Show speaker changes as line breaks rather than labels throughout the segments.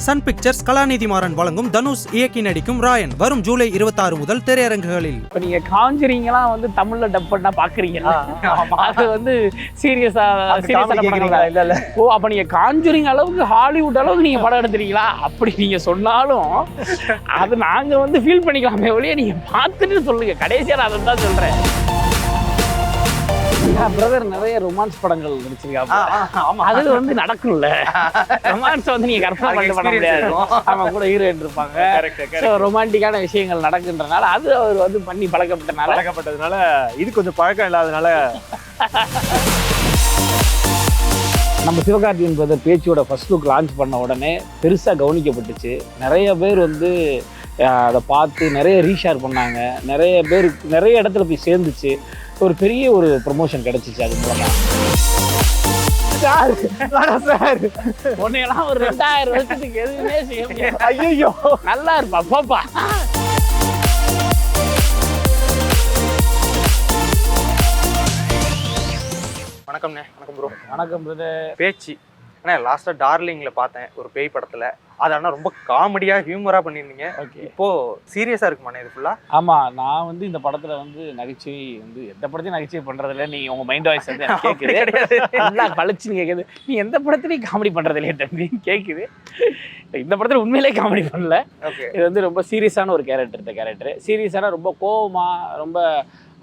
Sun pictures கலாநிதி மாறன் வழங்கும் தனுஷ் இயக்கி நடிக்கும் ராயன் வரும் ஜூலை 26 முதல் திரையரங்குகளில்.
இப்போ நீங்க காஞ்சரிங்லாம் வந்து தமிழ்ல டப் பண்ணா பாக்குறீங்களா? அது வந்து சீரியஸா இல்ல. ஓ, அப்ப நீங்க காஞ்சரிங் அளவுக்கு ஹாலிவுட் அளவுக்கு நீங்க படம் எடுத்துறீங்களா? அப்படி நீங்க சொன்னாலும் அது நாங்க வந்து ஃபீல் பண்ணிக்கலாமே ஒழிய நீங்க பார்த்துட்டு சொல்லுங்க. கடைசியா நான் அதான் சொல்றேன். பிரதர் நிறைய ரொமான்ஸ் படங்கள் நடிச்சிருக்காங்க. அது வந்து நடக்கும்ல. ரொமான்ஸ் வந்து நீங்க கற்பனை பண்ண முடியாது. அவங்க கூட ஹீரோயின் இருப்பாங்க. ரொமான்டிக்கான விஷயங்கள் நடக்குன்றனால அது அவர் வந்து பண்ணி பழக்கப்பட்டதுனால
இது கொஞ்சம் பழக்கம் இல்லாதனால
நம்ம சிவகார்த்திகேயன் பிரதர் பேச்சியோட ஃபர்ஸ்ட் லுக் லான்ச் பண்ண உடனே பெருசாக கவனிக்கப்பட்டுச்சு. நிறைய பேர் வந்து அதை பார்த்து நிறைய ரீஷேர் பண்ணாங்க. நிறைய பேர் நிறைய இடத்துல போய் சேர்ந்துச்சு. ஒரு பெரிய ஒரு ப்ரமோஷன் கிடைச்சிச்சு அது மூலமா. சார் உன்னையெல்லாம் ஒரு 2000 வருஷத்துக்கு எதுவுமே செய்ய முடியாது. ஐயோ நல்லா இருப்பா பாப்பா.
வணக்கம்ண்ணே. வணக்கம் ப்ரோ.
வணக்கம் பிரதர்.
பேச்சு அண்ணா லாஸ்ட்டாக டார்லிங்கில் பார்த்தேன் ஒரு பேய் படத்தில். அது ஆனால் ரொம்ப காமெடியாக ஹியூமராக பண்ணியிருந்தீங்க. ஓகே, இப்போது சீரியஸாக இருக்குமாண்ணே இது ஃபுல்லாக?
ஆமாம், நான் வந்து இந்த படத்தில் வந்து நகைச்சுவை வந்து எந்த படத்தையும் நகைச்சுவை பண்ணுறதில்ல. நீங்கள் உங்கள் மைண்ட் வாய்ஸ் வந்து எனக்கு கேட்குது. நல்லா கழிச்சுன்னு கேட்குது. நீ எந்த படத்துலையும் காமெடி பண்ணுறது இல்லையா தம்பின்னு கேட்குது. இந்த படத்தில் உண்மையிலே காமெடி பண்ணல. ஓகே, இது வந்து ரொம்ப சீரியஸான ஒரு கேரக்டர். இந்த கேரக்டர் சீரியஸான ரொம்ப கோவமாக ரொம்ப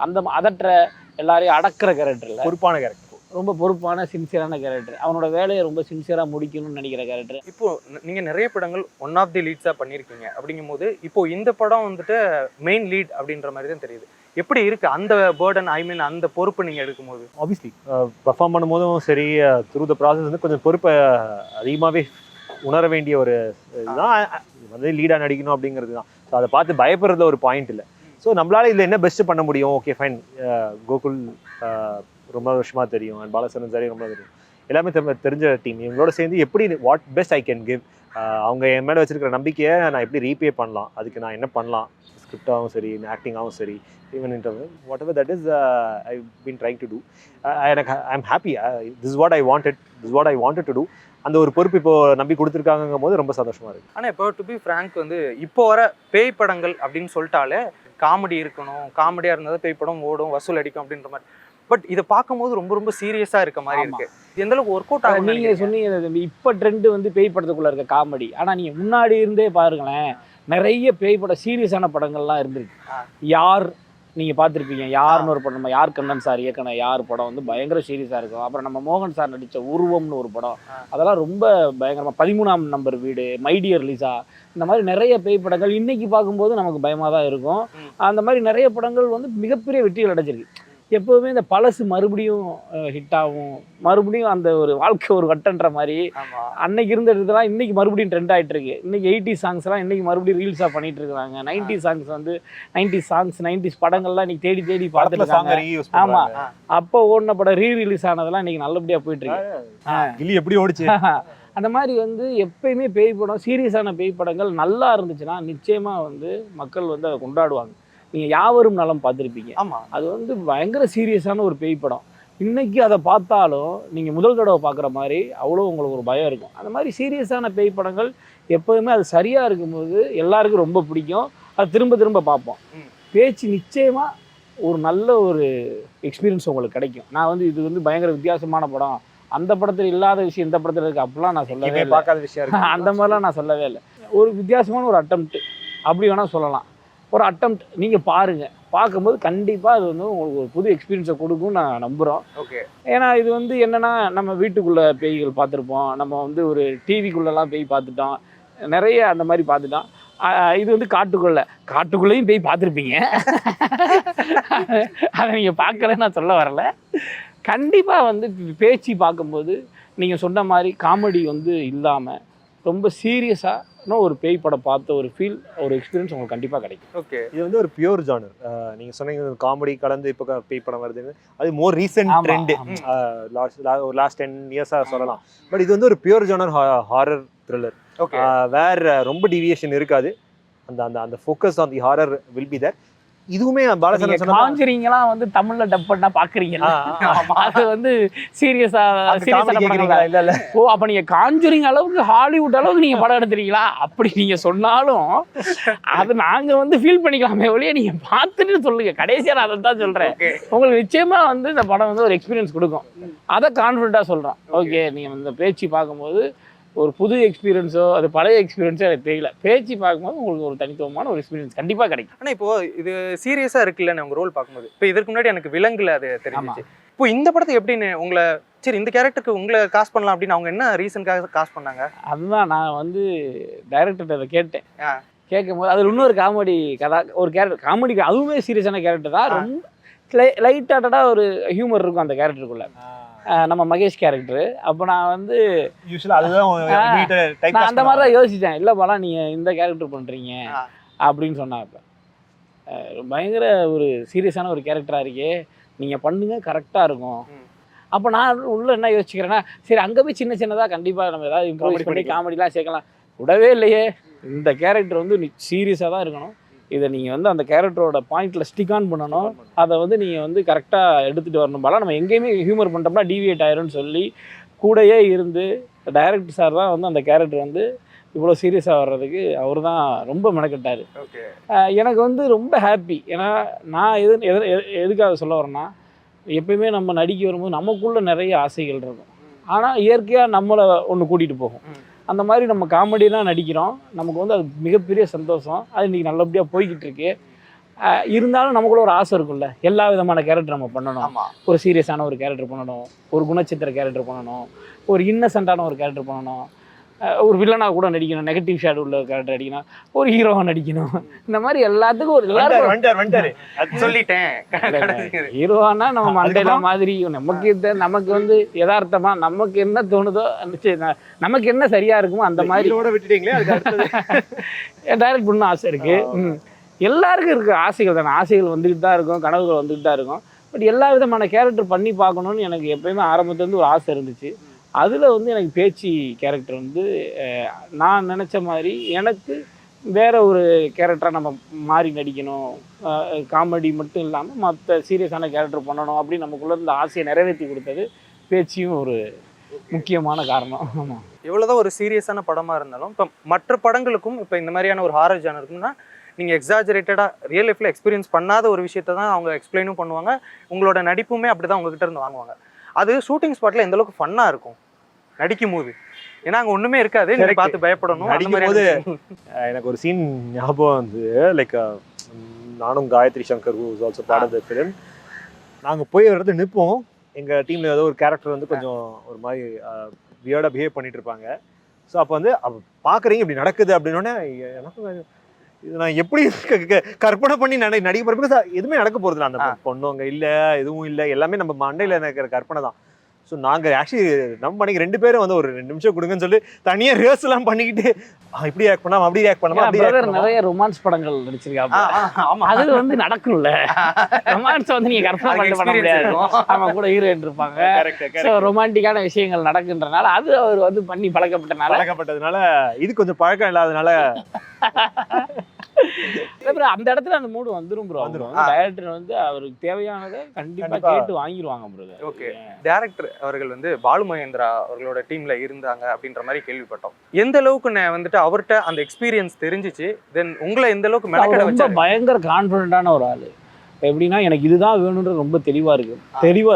அந்த அதற்ற எல்லாரையும் அடக்கிற கேரக்டர் இல்லை,
பொறுப்பான கேரக்டர்.
ரொம்ப பொறுப்பான சின்சியரான கேரக்டர். அவனோட வேலையை ரொம்ப சின்சியராக முடிக்கணும்னு நினைக்கிற கேரக்டர்.
இப்போது நீங்கள் நிறைய படங்கள் ஒன் ஆஃப் தி லீட்ஸாக பண்ணியிருக்கீங்க. அப்படிங்கும்போது இப்போது இந்த படம் வந்துட்டு மெயின் லீட் அப்படின்ற மாதிரி தான் தெரியுது. எப்படி இருக்குது அந்த பேர்டன், ஐ மீன் அந்த பொறுப்பு நீங்கள் எடுக்கும்போது?
ஆப்வியஸ்லி பர்ஃபார்ம் பண்ணும்போதும் சரி, த்ரூ த ப்ராசஸ் வந்து கொஞ்சம் பொறுப்பை அதிகமாகவே உணர வேண்டிய ஒரு இதுதான். வந்து லீடாக நடிக்கணும் அப்படிங்கிறது தான். ஸோ அதை பார்த்து பயப்படுறதுல ஒரு பாயிண்ட் இல்லை. ஸோ நம்மளால இதில் என்ன பெஸ்ட்டு பண்ண முடியும்? ஓகே ஃபைன், கோகுல் ரொம்ப வருஷமாக தெரியும், அண்ட் பாலசரன் சரி ரொம்ப தெரியும், எல்லாமே தெரிஞ்ச டீம். இவங்களோட சேர்ந்து எப்படி what best I can give, அவங்க என் மேலே வச்சிருக்கிற நம்பிக்கையை நான் எப்படி ரீபே பண்ணலாம், அதுக்கு நான் என்ன பண்ணலாம், ஸ்கிரிப்டாகவும் சரி ஆக்டிங்காகவும் சரி, even interview whatever that is I been trying to do. எனக்கு I am happy. This what I wanted to do. அந்த ஒரு பொறுப்பு இப்போ நம்பி கொடுத்துருக்காங்கும் போது ரொம்ப சந்தோஷமா இருக்கு.
ஆனால் இப்போ டு பி ஃப்ராங்க் வந்து இப்போ வர பேய் படங்கள் அப்படின்னு சொல்லிட்டாலே காமெடி இருக்கணும், காமெடியாக இருந்தால் பேய் படம் ஓடும், வசூல் அடிக்கும் அப்படின்ற மாதிரி. பட் இதை பார்க்கும்போது ரொம்ப ரொம்ப சீரியஸாக இருக்க மாதிரி இருக்கு. எந்த அளவுக்கு ஒர்க் அவுட் ஆகும்?
நீங்கள் சொன்னீங்க இப்போ ட்ரெண்டு வந்து பேய் படத்துக்குள்ளே இருக்க காமெடி. ஆனால் நீங்கள் முன்னாடி இருந்தே பாருங்களேன், நிறைய பேய் படம் சீரியஸான படங்கள்லாம் இருந்திருக்கு. யார் நீங்கள் பார்த்துருப்பீங்க, யாருன்னு ஒரு படம், நம்ம யார் கண்ணன் சார் இயக்குன யார் படம் வந்து பயங்கர சீரியஸாக இருக்கும். அப்புறம் நம்ம மோகன் சார் நடித்த உருவம்னு ஒரு படம், அதெல்லாம் ரொம்ப பயங்கரமாக. 13ஆம் நம்பர் வீடு, மைடியர் லிசா, இந்த மாதிரி நிறைய பேய் படங்கள் இன்றைக்கி பார்க்கும்போது நமக்கு பயமாக தான் இருக்கும். அந்த மாதிரி நிறைய படங்கள் வந்து மிகப்பெரிய வெற்றிகள் அடைஞ்சிருக்கு. எப்போவுமே இந்த பழசு மறுபடியும் ஹிட் ஆகும், மறுபடியும் அந்த ஒரு வாழ்க்கை ஒரு வட்டன்ற மாதிரி. அன்னைக்கு இருந்த இடத்துலாம் இன்னைக்கு மறுபடியும் ட்ரெண்ட் ஆகிட்டு இருக்கு. இன்னைக்கு 80s சாங்ஸ்லாம் இன்னைக்கு மறுபடியும் ரீல்ஸாக பண்ணிட்டு இருக்காங்க. 90s சாங்ஸ் வந்து 90s படங்கள்லாம் இன்னைக்கு தேடி தேடி பார்த்துருக்காங்க. ஆமாம், அப்போ ஓடின படம் ரீரிலீஸ் ஆனதெல்லாம் இன்னைக்கு நல்லபடியாக போயிட்டு இருக்கு.
எப்படி ஓடிச்சு
அந்த மாதிரி வந்து எப்பயுமே பேய் படம், சீரியஸான பேய் படங்கள் நல்லா இருந்துச்சுன்னா நிச்சயமாக வந்து மக்கள் வந்து அதை கொண்டாடுவாங்க. நீங்கள் யாவரும் நலம் பார்த்துருப்பீங்க.
ஆமாம்,
அது வந்து பயங்கர சீரியஸான ஒரு பேய் படம். இன்றைக்கி அதை பார்த்தாலும் நீங்கள் முதல் தடவை பார்க்குற மாதிரி அவ்வளோ உங்களுக்கு ஒரு பயம் இருக்கும். அந்த மாதிரி சீரியஸான பேய் படங்கள் எப்போதுமே அது சரியாக இருக்கும்போது எல்லாருக்கும் ரொம்ப பிடிக்கும். அது திரும்ப திரும்ப பார்ப்போம். பேச்சு நிச்சயமாக ஒரு நல்ல ஒரு எக்ஸ்பீரியன்ஸ் உங்களுக்கு கிடைக்கும். நான் வந்து இது வந்து பயங்கர வித்தியாசமான படம், அந்த படத்தில் இல்லாத விஷயம் இந்த படத்தில் இருக்குது அப்படிலாம் நான் சொல்லவே இல்லை.
பார்க்காத விஷயம்
அந்த மாதிரிலாம் நான் சொல்லவே இல்லை. ஒரு வித்தியாசமான ஒரு அட்டெம்ப்ட் அப்படி வேணால் சொல்லலாம். ஒரு அட்டெம்ப்ட் நீங்கள் பாருங்கள். பார்க்கும்போது கண்டிப்பாக அது வந்து உங்களுக்கு ஒரு புது எக்ஸ்பீரியன்ஸை கொடுக்கும்னு நான் நம்புகிறோம்.
ஓகே,
ஏன்னா இது வந்து என்னென்னா, நம்ம வீட்டுக்குள்ளே பேய்கள் பார்த்துருப்போம், நம்ம வந்து ஒரு டிவிக்குள்ளெல்லாம் பேய் பார்த்துட்டோம், நிறைய அந்த மாதிரி பார்த்துட்டோம். இது வந்து காட்டுக்குள்ளேயும் பேய் பார்த்துருப்பீங்க. அதை நீங்கள் பார்க்கலன்னு நான் சொல்ல வரல. கண்டிப்பாக வந்து பேச்சு பார்க்கும்போது நீங்கள் சொன்ன மாதிரி காமெடி வந்து இல்லாமல் ரொம்ப சீரியஸாக ஒரு பேய் படம் பார்த்த ஒரு ஃபீல், ஒரு எக்ஸ்பீரியன்ஸ் உங்களுக்கு கண்டிப்பாக கிடைக்கும்.
ஓகே,
இது வந்து ஒரு பியூர் ஜானர். நீங்கள் சொன்னீங்க காமெடி கலந்து இப்போ பேய் படம் வருதுன்னு, அது மோர் ரீசெண்ட் ட்ரெண்டு, லாஸ்ட் 10 இயர்ஸாக சொல்லலாம். பட் இது வந்து ஒரு pure genre horror thriller. Okay, வேற ரொம்ப டிவியேஷன் இருக்காது. அந்த அந்த அந்த focus on the horror will be there. இதுவுமே பாலச்சந்திரன் சொன்ன
காஞ்சரிங்கெல்லாம் வந்து தமிழ்ல டப் பண்ணா பாக்குறீங்களா? அது வந்து சீரியஸா
கேக்குறீங்களா? இல்ல இல்ல.
ஓ அப்ப நீங்க காஞ்சரிங் அளவுக்கு ஹாலிவுட் அளவுக்கு நீங்க படம் எடுத்துறீங்களா? அப்படி நீங்க சொன்னாலும் அது நாங்க வந்து ஃபீல் பண்ணிக்கலாமே ஒழிய நீங்க பார்த்துட்டு சொல்லுங்க. கடைசியா நான் அதை தான் சொல்றேன். உங்களுக்கு நிச்சயமா வந்து இந்த படம் வந்து ஒரு எக்ஸ்பீரியன்ஸ் கொடுக்கும். அதை கான்ஃபிடண்டா சொல்றேன். ஓகே நீங்க இந்த பேச்சு பார்க்கும்போது ஒரு புது எக்ஸ்பீரியன்ஸோ அது பழைய எக்ஸ்பீரியன்ஸோ எனக்கு தெரியல. பேச்சு பார்க்கும்போது உங்களுக்கு ஒரு தனித்துவமான ஒரு எக்ஸ்பீரியன்ஸ் கண்டிப்பா கிடைக்கும்.
ஆனா இப்போ இது சீரியஸா இருக்குல்ல உங்க ரோல் பார்க்கும்போது, இப்போ இதுக்கு முன்னாடி எனக்கு விலங்குல அது தெரிஞ்சிச்சு. இப்போ இந்த படத்துக்கு எப்படின்னு உங்களை சரி இந்த கேரக்டருக்கு உங்களை காஸ்ட் பண்ணலாம் அப்படின்னு அவங்க என்ன ரீசனுக்காக காஸ்ட் பண்ணாங்க?
அதுதான் நான் வந்து டைரக்டர்கிட்ட அதை கேட்டேன். கேட்கும்போது அதில் இன்னொரு காமெடி கதா ஒரு கேரக்டர் காமெடி அதுவுமே சீரியஸான கேரக்டர் தான். ரொம்ப லைட்டாக ஒரு ஹியூமர் இருக்கும் அந்த கேரக்டருக்குள்ள. நம்ம மகேஷ் கேரக்டர். அப்போ நான் வந்து நான் அந்த மாதிரி தான் யோசித்தேன். இல்லை பாலா நீங்கள் இந்த கேரக்டர் பண்ணுறீங்க அப்படின்னு சொன்னாப்ப பயங்கர ஒரு சீரியஸான ஒரு கேரக்டராக இருக்கே, நீங்கள் பண்ணுங்க கரெக்டாக இருக்கும். அப்போ நான் உள்ள என்ன யோசிச்சுக்கிறேன்னா சரி அங்கே போய் சின்ன சின்னதாக கண்டிப்பாக நம்ம ஏதாவது இம்ப்ரூவ் பண்ணி காமெடிலாம் சேர்க்கலாம். விடவே இல்லையே, இந்த கேரக்டர் வந்து சீரியஸாக தான் இருக்கணும். இதை நீங்கள் வந்து அந்த கேரக்டரோட பாயிண்டில் ஸ்டிக் ஆன் பண்ணணும். அதை வந்து நீங்கள் வந்து கரெக்டாக எடுத்துகிட்டு வரணும். பாலா நம்ம எங்கேயுமே ஹியூமர் பண்ணிட்டோம்னா டிவியேட் ஆயிரும்னு சொல்லி கூடயே இருந்து டைரக்டர் சார் தான் வந்து அந்த கேரக்டர் வந்து இவ்வளோ சீரியஸாக வர்றதுக்கு அவர் தான் ரொம்ப மெனக்கட்டார். எனக்கு வந்து ரொம்ப ஹாப்பி. ஏன்னா நான் எதுக்காக சொல்ல வரேன்னா எப்பயுமே நம்ம நடிக்க வரும்போது நமக்குள்ளே நிறைய ஆசைகள் இருக்கும். ஆனால் இயற்கையாக நம்மளை ஒன்று கூட்டிகிட்டு போகும். அந்த மாதிரி நம்ம காமெடியெலாம் நடிக்கிறோம். நமக்கு வந்து அது மிகப்பெரிய சந்தோஷம். அது இன்றைக்கி நல்லபடியாக போய்கிட்டு இருக்கு. இருந்தாலும் நமக்குள்ள ஒரு ஆசை இருக்கும்ல, எல்லா விதமான கேரக்டர் நம்ம பண்ணணும். ஒரு சீரியஸான ஒரு கேரக்டர் பண்ணணும், ஒரு குணச்சித்திர கேரக்டர் பண்ணணும், ஒரு இன்னசென்ட்டான ஒரு கேரக்டர் பண்ணணும், ஒரு வில்லனாக கூட நடிக்கணும், நெகட்டிவ் ஷேட் உள்ள கேரக்டர் நடிக்கணும், ஒரு ஹீரோவாக நடிக்கணும். இந்த மாதிரி எல்லாத்துக்கும் ஒரு
சொல்லிட்டேன்.
ஹீரோவானா நம்ம மண்டையில மாதிரி நமக்கு வந்து யதார்த்தமா நமக்கு என்ன தோணுதோ நமக்கு என்ன சரியா இருக்குமோ அந்த மாதிரி டைரக்ட் பண்ண ஆசை இருக்கு. எல்லாருக்கும் இருக்கு ஆசைகள் தானே. ஆசைகள் வந்துக்கிட்டு தான் இருக்கும், கனவுகள் வந்துக்கிட்டு தான் இருக்கும். பட் எல்லா விதமான கேரக்டர் பண்ணி பார்க்கணுன்னு எனக்கு எப்பயுமே ஆரம்பத்துலேருந்து ஒரு ஆசை இருந்துச்சு. அதில் வந்து எனக்கு பேச்சு கேரக்டர் வந்து நான் நினச்ச மாதிரி எனக்கு வேற ஒரு கேரக்டராக நம்ம மாறி நடிக்கணும், காமெடி மட்டும் இல்லாமல் மற்ற சீரியஸான கேரக்டர் பண்ணணும் அப்படின்னு நமக்குள்ளே இருந்த ஆசையை நிறைவேற்றி கொடுத்தது பேச்சியும் ஒரு முக்கியமான காரணம். ஆமாம்,
எவ்வளோதான் ஒரு சீரியஸான படமாக இருந்தாலும் இப்போ மற்ற படங்களுக்கும் இப்போ இந்த மாதிரியான ஒரு ஹாரர் ஜானர் இருக்குன்னா நீங்கள் எக்ஸாஜரேட்டடாக ரியல் லைஃப்பில் எக்ஸ்பீரியன்ஸ் பண்ணாத ஒரு விஷயத்தை தான் அவங்க எக்ஸ்பிளைனும் பண்ணுவாங்க. உங்களோட நடிப்புமே அப்படி தான் உங்ககிட்ட இருந்து வாங்குவாங்க. அது ஷூட்டிங் ஸ்பாட்டில் எந்த அளவுக்கு ஃபன்னாக இருக்கும் நடிக்கும் போது? ஏன்னா அங்கே ஒன்றுமே இருக்காது, நீங்கள் பார்த்து பயப்படணும்.
நடிக்கும்போது எனக்கு ஒரு சீன் ஞாபகம் வந்து லைக் நானும் Gayathri Shankar who is also part of the film. நாங்கள் போய் ஒரு இடத்துல நிற்போம். எங்கள் டீமில் ஏதோ ஒரு கேரக்டர் வந்து கொஞ்சம் ஒரு மாதிரி வியர்டாக பிஹேவ் பண்ணிட்டு இருப்பாங்க. ஸோ அப்போ வந்து பார்க்குறீங்க இப்படி நடக்குது அப்படின்னோடனே எனக்கு இது நான் எப்படி கற்பனை பண்ணி நடிக்க போகிறப்ப எதுவுமே நடக்க போகிறது இல்லை. அந்த பொண்ணு அங்கே இல்லை, எதுவும் இல்லை, எல்லாமே நம்ம மண்டையில் இருக்கிற கற்பனை தான். ஸோ நாங்கள் ஆக்சுவலி நம்ம பண்ணிக்க 2 பேரும் வந்து ஒரு 2 நிமிஷம் கொடுங்கன்னு சொல்லி தனியாக ரிஹர்ஸ் எல்லாம் பண்ணிக்கிட்டு இப்படி ரியாக்ட் பண்ணாம அப்படி ரியாக்ட் பண்ணாம
நிறைய ரொமான்ஸ் படங்கள் நடிச்சிருக்காங்க. அது வந்து நடக்கும்ல, ரொமான்ஸ் வந்து நீங்க கற்பனை பண்ணிட்டு பண்ண முடியாது. அவங்க கூட ஹீரோயின் இருப்பாங்க, ஸோ ரொமான்டிக்கான விஷயங்கள் நடக்குன்றனால அது அவர் வந்து பண்ணி பழக்கப்பட்டதுனால இது கொஞ்சம் பழக்கம் இல்லாதனால அந்த இடத்துல அந்த மூடு வந்துரும் ப்ரோ. டைரக்டர் வந்து அவருக்கு தேவையானதை கண்டிப்பா கேட்டு வாங்கிடுவாங்க ப்ரோ.
ஓகே, டைரக்டர் அவர்கள் வந்து பாலு மகேந்திரா அவர்களோட டீம்ல இருந்தாங்க அப்படின்ற மாதிரி கேள்விப்பட்டோம். எந்த அளவுக்கு வந்துட்டு அவர்கிட்ட அந்த எக்ஸ்பீரியன்ஸ் தெரிஞ்சிச்சு, தென் உங்களை எந்த அளவுக்கு மெனக்கெட வச்சாரு?
பயங்கர கான்ஃபிடென்ட்டான ஒரு ஆளு. எப்படின்னா எனக்கு இதுதான் வேணும்ன்றது ரொம்ப தெளிவா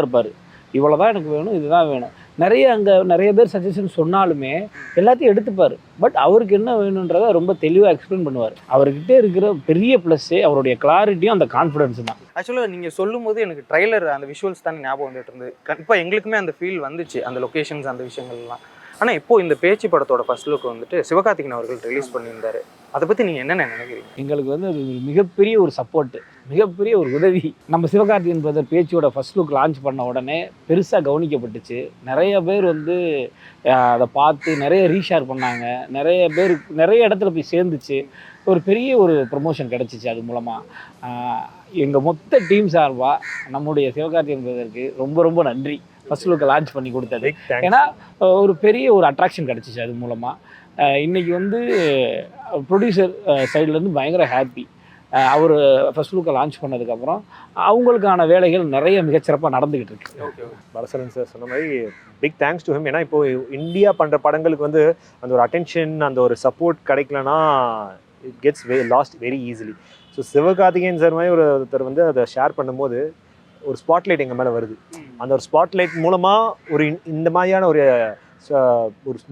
இருப்பாரு. இவ்வளவுதான் எனக்கு வேணும், இதுதான் வேணும். நிறைய பேர் சஜஷன் சொன்னாலுமே எல்லாத்தையும் எடுத்துப்பாரு. பட் அவருக்கு என்ன வேணுன்றத ரொம்ப தெளிவாக எக்ஸ்பிளைன் பண்ணுவார். அவர்கிட்ட இருக்கிற பெரிய ப்ளஸ்ஸே அவருடைய கிளாரிட்டியும் அந்த கான்ஃபிடன்ஸ் தான்.
ஆக்சுவலாக நீங்கள் சொல்லும் போது எனக்கு ட்ரைலர் அந்த விஷுவல்ஸ் தான் ஞாபகம் வந்துட்டு இருந்தது. கண்டிப்பாக எங்களுக்குமே அந்த ஃபீல் வந்துச்சு, அந்த லொக்கேஷன்ஸ் அந்த விஷயங்கள்லாம். ஆனால் இப்போ இந்த பேச்சு படத்தோட ஃபர்ஸ்ட் லுக் வந்துட்டு சிவகார்த்திகேயன் அவர்கள் ரிலீஸ் பண்ணியிருந்தாரு. அதை பற்றி நீங்கள் என்னென்ன நினைக்கிறீங்க?
எங்களுக்கு வந்து அது மிகப்பெரிய ஒரு சப்போர்ட்டு, மிகப்பெரிய ஒரு உதவி. நம்ம சிவகார்த்திகேயன் பிரதர் பேச்சியோட ஃபர்ஸ்ட் லுக் லான்ச் பண்ண உடனே பெருசாக கவனிக்கப்பட்டுச்சு. நிறைய பேர் வந்து அதை பார்த்து நிறைய ரீஷேர் பண்ணாங்க. நிறைய இடத்துல போய் சேர்ந்துச்சு. ஒரு பெரிய ஒரு ப்ரமோஷன் கிடச்சிச்சு. அது மூலமாக எங்கள் மொத்த டீம் சார்பாக நம்முடைய சிவகார்த்திகேயன் பிரதருக்கு ரொம்ப ரொம்ப நன்றி. ஃபர்ஸ்ட் லுக்கை லான்ச் பண்ணி கொடுத்தது. ஏன்னா ஒரு பெரிய ஒரு அட்ராக்ஷன் கிடச்சிச்சு அது மூலமாக. இன்றைக்கி வந்து ப்ரொடியூசர் சைட்லேருந்து பயங்கர ஹாப்பி. அவர் ஃபர்ஸ்ட் லுக்கை லான்ச் பண்ணதுக்கப்புறம் அவங்களுக்கான வேலைகள் நிறைய மிகச்சிறப்பாக நடந்துக்கிட்டு இருக்கு.
ஓகே
பரசரன் சார் சொன்ன மாதிரி பிக் தேங்க்ஸ் டு ஹிம். ஏன்னா இப்போ இந்தியா பண்ணுற படங்களுக்கு வந்து அந்த ஒரு அட்டென்ஷன் அந்த ஒரு சப்போர்ட் கிடைக்கலனா it gets lost very easily. So Sivakarthikeyan sir மாதிரி ஒருத்தர் வந்து அதை ஷேர் பண்ணும்போது ஒரு ஸ்பாட்லைட் எங்கள் மேலே வருது. அந்த ஒரு ஸ்பாட்லைட் மூலமாக ஒரு இந்த மாதிரியான ஒரு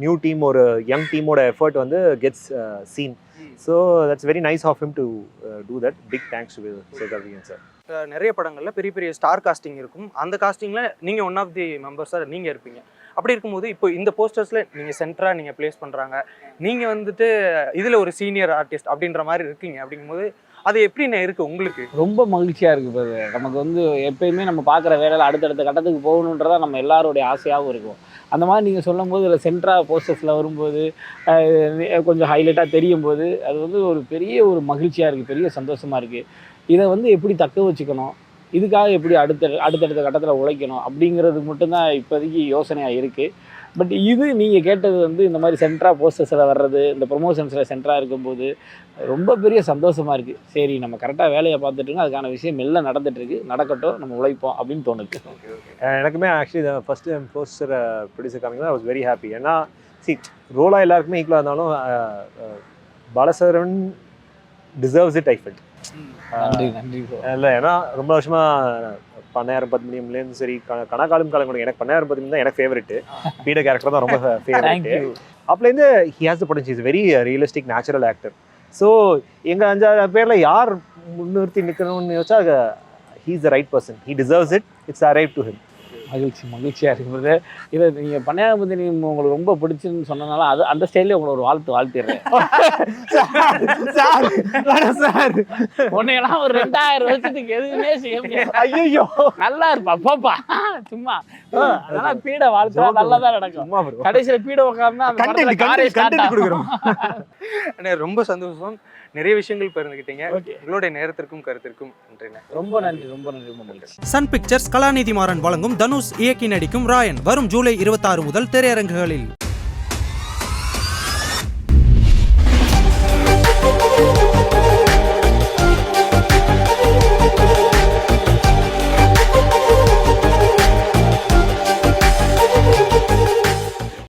நியூ டீம் ஒரு யங் டீமோட எஃபர்ட் வந்து gets seen. So that's very nice of him to do that. Big thanks to Sivakarthikeyan sir.
நிறைய படங்கள்ல பெரிய பெரிய ஸ்டார் காஸ்டிங் இருக்கும். அந்த காஸ்டிங்ல நீங்க ஒன் ஆஃப் தி மெம்பர்ஸா நீங்க இருப்பீங்க. அப்படி இருக்கும்போது இப்போ இந்த போஸ்டர்ஸ்ல நீங்க சென்டரா நீங்க பிளேஸ் பண்றாங்க, நீங்க வந்துட்டு இதுல ஒரு சீனியர் ஆர்டிஸ்ட் அப்படின்ற மாதிரி இருக்கீங்க. அப்படிங்கும்போது அது எப்படின்னு இருக்கு உங்களுக்கு?
ரொம்ப மகிழ்ச்சியாக இருக்குது பிரதர். நமக்கு வந்து எப்பயுமே நம்ம பார்க்குற வேலையில் அடுத்தடுத்த கட்டத்துக்கு போகணுன்றதா நம்ம எல்லாருடைய ஆசையாகவும் இருக்கும். அந்த மாதிரி நீங்கள் சொல்லும் போது இதில் சென்ட்ரா போஸ்டர்ஸில் வரும்போது கொஞ்சம் ஹைலைட்டாக தெரியும் போது அது வந்து ஒரு பெரிய ஒரு மகிழ்ச்சியாக இருக்குது, பெரிய சந்தோஷமாக இருக்குது. இதை வந்து எப்படி தக்க வச்சுக்கணும், இதுக்காக எப்படி அடுத்தடுத்த கட்டத்தில் உழைக்கணும் அப்படிங்கிறது மட்டும்தான் இப்போதைக்கு யோசனையாக இருக்குது. பட் இது நீங்கள் கேட்டது வந்து இந்த மாதிரி சென்ட்ரா போஸ்டர்ஸில் வர்றது, இந்த ப்ரொமோஷன்ஸில் சென்ட்ராக இருக்கும்போது ரொம்ப பெரிய சந்தோஷமாக இருக்குது. சரி நம்ம கரெக்டாக வேலையை பார்த்துட்டுருங்க, அதுக்கான விஷயம் எல்லாம் நடந்துகிட்ருக்கு, நடக்கட்டும், நம்ம உழைப்போம் அப்படின்னு தோணுது.
எனக்குமே actually first time poster producer காமிங்க ஐ வாஸ் வெரி ஹாப்பி. ஏன்னா ரோலாக எல்லாருக்குமே ஈக்குவலாக இருந்தாலும் Balasaravan deserves it I felt.
நன்றி நன்றி.
இல்லை ஏன்னா ரொம்ப வருஷமாக பண்ணையாரம் பத்மினியம்லேருந்து சரி கணக்காலும் காலம் கூட எனக்கு பண்ணையாரம் பத்மினி தான் எனக்கு ஃபேவரெட்டு. பீட கேரக்டர் தான் ரொம்ப ஃபேவரெட்டு. அப்போலேருந்து he has the potential, is very realistic natural actor. So எங்கள் 5-6 பேரில் யார் முன்னிறுத்தி நிற்கணும்னு யோசிச்சா he is the right person. He deserves it. It's arrive to him.
மகிழ்ச்சியாக இருக்குது. இதை நீங்கள் பண்ணையாரம் பற்றி உங்களுக்கு ரொம்ப பிடிச்சுன்னு சொன்னனால அது அந்த ஸ்டைல்லே உங்களை ஒரு வாழ்த்திடுறேன். உன்னையெல்லாம் ஒரு 2000 வருஷத்துக்கு எதுவுமே செய்ய முடியாது. ஐயோ நல்லா இருப்பா பாப்பா சும்மா அதெல்லாம் பீட வாழ்த்தா நல்லா தான் நடக்கும். கடைசியில் பீட உட்கார்ந்தா
கொடுக்குறோம்.
ரொம்ப சந்தோஷம். நிறைய விஷயங்கள் பகிர்ந்துக்கிட்டீங்க. உங்களுடைய நேரத்திற்கும் கருத்திற்கும் நன்றிண்ணே.
ரொம்ப நன்றி ரொம்ப நன்றி ரொம்ப நன்றி.
சன் பிக்சர்ஸ் கலாநிதி மாறன் வழங்கும் தனுஷ் இயக்கி நடிக்கும் ராயன் வரும் ஜூலை 26 முதல் திரையரங்குகளில்.